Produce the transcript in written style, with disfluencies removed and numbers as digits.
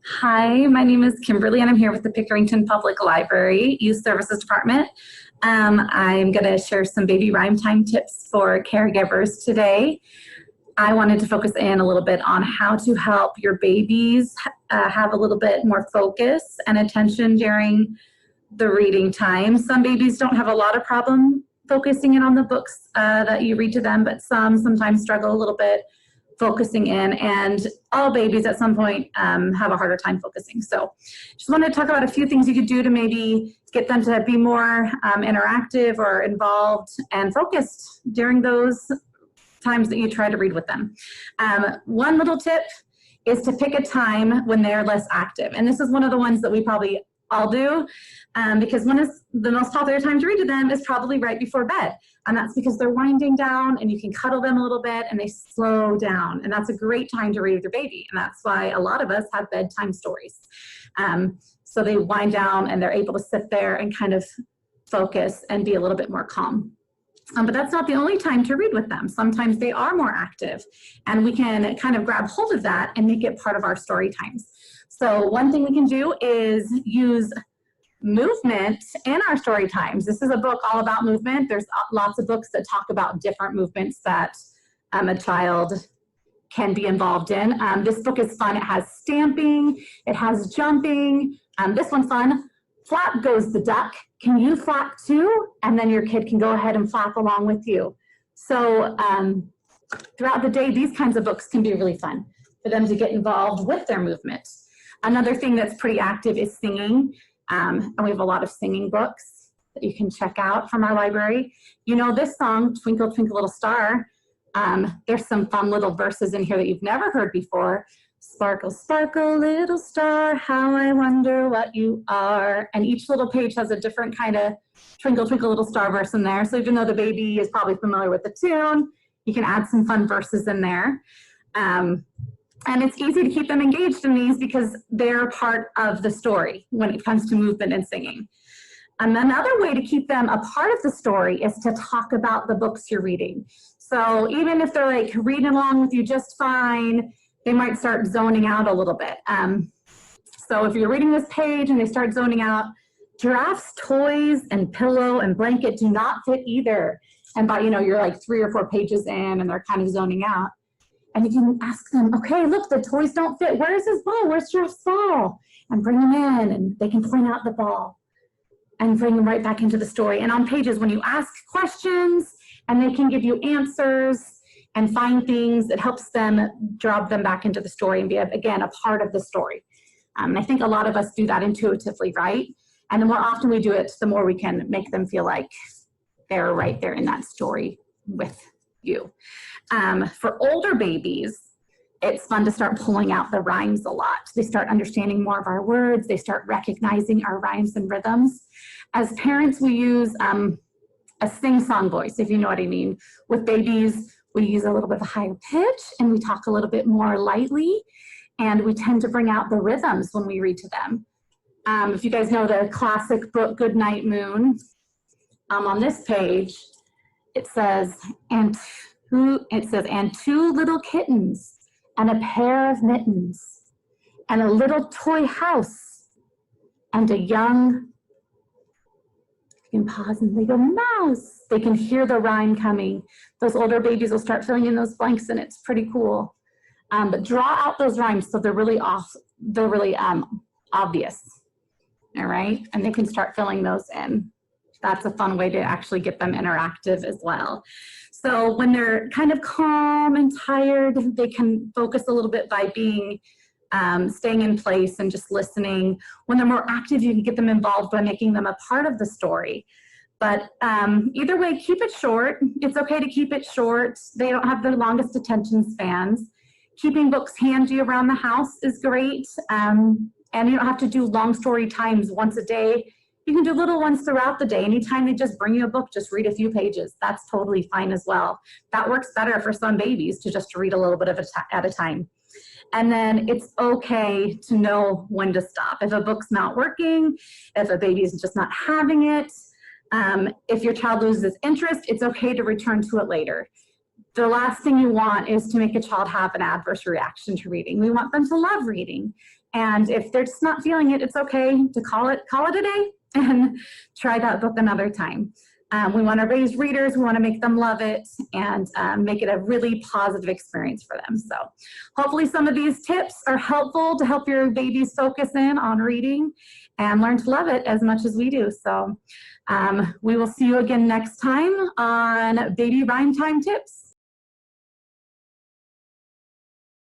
Hi, my name is Kimberly, and I'm here with the Pickerington Public Library Youth Services Department. I'm going to share some baby rhyme time tips for caregivers today. I wanted to focus in a little bit on how to help your babies have a little bit more focus and attention during the reading time. Some babies don't have a lot of problem focusing in on the books that you read to them, but some sometimes struggle a little bit focusing in, and all babies at some point have a harder time focusing. So just wanted to talk about a few things you could do to maybe get them to be more interactive or involved and focused during those times that you try to read with them. One little tip is to pick a time when they're less active. And this is one of the ones that we probably all do, because one is the most popular time to read to them is probably right before bed. And that's because they're winding down and you can cuddle them a little bit and they slow down. And that's a great time to read with your baby. And that's why a lot of us have bedtime stories. So they wind down and they're able to sit there and kind of focus and be a little bit more calm. But that's not the only time to read with them. Sometimes they are more active, and we can kind of grab hold of that and make it part of our story times. So one thing we can do is use movement in our story times. This is a book all about movement. There's lots of books that talk about different movements that a child can be involved in. This book is fun. It has stamping, it has jumping. This one's fun. Flap goes the duck. Can you flap too? And then your kid can go ahead and flap along with you. So throughout the day, these kinds of books can be really fun for them to get involved with their movement. Another thing that's pretty active is singing. And we have a lot of singing books that you can check out from our library. You know this song, Twinkle, Twinkle, Little Star. There's some fun little verses in here that you've never heard before. Sparkle, sparkle, little star, how I wonder what you are. And each little page has a different kind of twinkle, twinkle, little star verse in there. So even though the baby is probably familiar with the tune, you can add some fun verses in there. And it's easy to keep them engaged in these because they're part of the story when it comes to movement and singing. And another way to keep them a part of the story is to talk about the books you're reading. So even if they're like reading along with you just fine, they might start zoning out a little bit. So if you're reading this page and they start zoning out, giraffes, toys, and pillow and blanket do not fit either. And by, you're like 3 or 4 pages in and they're kind of zoning out. And you can ask them, okay, look, the toys don't fit. Where's his ball? Where's Giraffe's ball? And bring them in, and they can point out the ball and bring them right back into the story. And on pages, when you ask questions and they can give you answers and find things, it helps them drop them back into the story and be, again, a part of the story. I think a lot of us do that intuitively, right? And the more often we do it, the more we can make them feel like they're right there in that story with you. For older babies, it's fun to start pulling out the rhymes a lot. They start understanding more of our words. They start recognizing our rhymes and rhythms. As parents, we use a sing-song voice, if you know what I mean. With babies, we use a little bit of a higher pitch and we talk a little bit more lightly, and we tend to bring out the rhythms when we read to them. If you guys know the classic book, Goodnight Moon, on this page, it says, and two little kittens and a pair of mittens and a little toy house and a young, you can pause and they go, mouse. They can hear the rhyme coming. Those older babies will start filling in those blanks, and it's pretty cool. But draw out those rhymes so they're really obvious, all right? And they can start filling those in. That's a fun way to actually get them interactive as well. So when they're kind of calm and tired, they can focus a little bit by being, staying in place and just listening. When they're more active, you can get them involved by making them a part of the story. But either way, keep it short. It's okay to keep it short. They don't have the longest attention spans. Keeping books handy around the house is great. And you don't have to do long story times once a day. You can do little ones throughout the day. Anytime they just bring you a book, just read a few pages. That's totally fine as well. That works better for some babies to just read a little bit at a time. And then it's okay to know when to stop. If a book's not working, if a baby is just not having it, if your child loses interest, it's okay to return to it later. the last thing you want is to make a child have an adverse reaction to reading. We want them to love reading. And if they're just not feeling it, it's okay to call it a day and try that book another time. We want to raise readers, we want to make them love it, and make it a really positive experience for them. So hopefully some of these tips are helpful to help your babies focus in on reading and learn to love it as much as we do. So we will see you again next time on Baby Rhyme Time Tips.